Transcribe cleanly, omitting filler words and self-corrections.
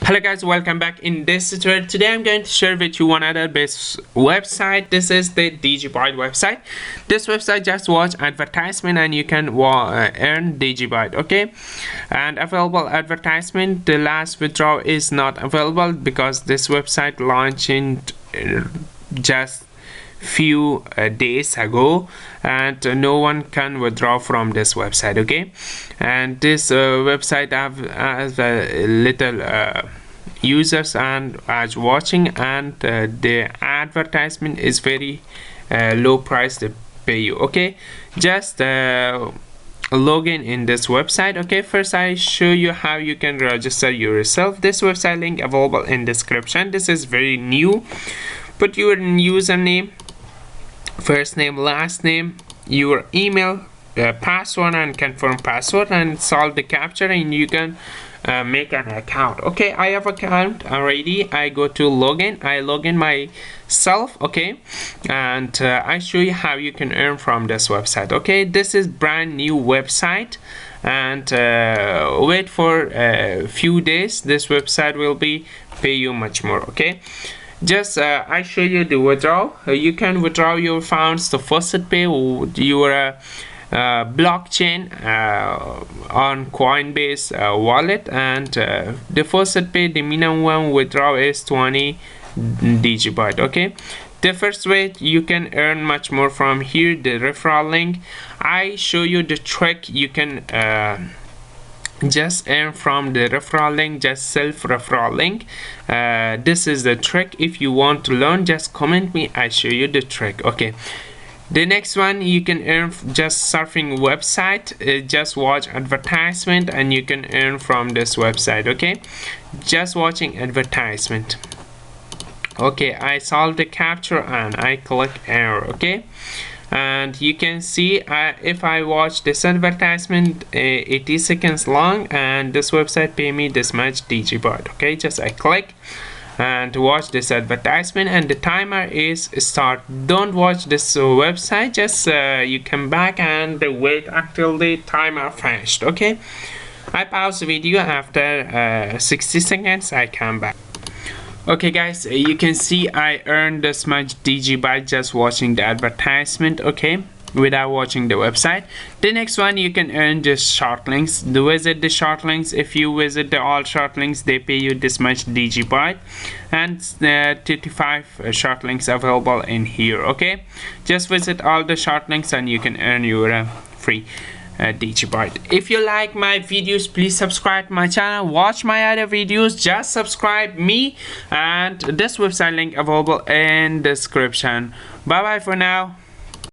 Hello guys, welcome back. In this tutorial today I'm going to share with you one other best website. This is the DigiByte website. This website just watch advertisement and you can earn DigiByte, okay? And available advertisement, the last withdrawal is not available because this website launched in just few days ago, and no one can withdraw from this website, okay? And this website has a little users and as watching, and the advertisement is very low price to pay you, okay? Just log in this website, okay? First I show you how you can register yourself. This website link available in description. This is very new. Put your username, first name, last name, your email, password, and confirm password, and solve the captcha, and you can make an account. Okay, I have account already. I go to login. I log in myself, okay? And I show you how you can earn from this website, okay? This is brand new website, and wait for a few days. This website will be pay you much more, okay? Just I show you the withdrawal. You can withdraw your funds to Faucet Pay or your blockchain on Coinbase wallet, and the Faucet Pay, the minimum withdrawal is 20 DigiByte, okay? The first way you can earn much more from here, the referral link. I show you the trick. You can just earn from the referral link, just self referral link. This is the trick. If you want to learn, just comment me, I show you the trick, okay? The next one, you can earn just surfing website. Just watch advertisement and you can earn from this website, okay? Just watching advertisement. Okay, I solve the captcha and I click error, okay? And you can see if I watch this advertisement 80 seconds long, and this website pay me this much DigiByte, okay? Just I click and watch this advertisement, and the timer is start. Don't watch this website, just you come back and wait until the timer finished, okay? I pause the video. After 60 seconds I come back. Okay guys, you can see I earned this much DigiByte just watching the advertisement, okay, without watching the website. The next one, you can earn just short links. Visit the short links. If you visit the all short links, they pay you this much DigiByte, and 35 short links available in here, okay? Just visit all the short links and you can earn your free DigiByte. If you like my videos, please subscribe to my channel, watch my other videos, just subscribe me, and this website link available in description. Bye bye for now.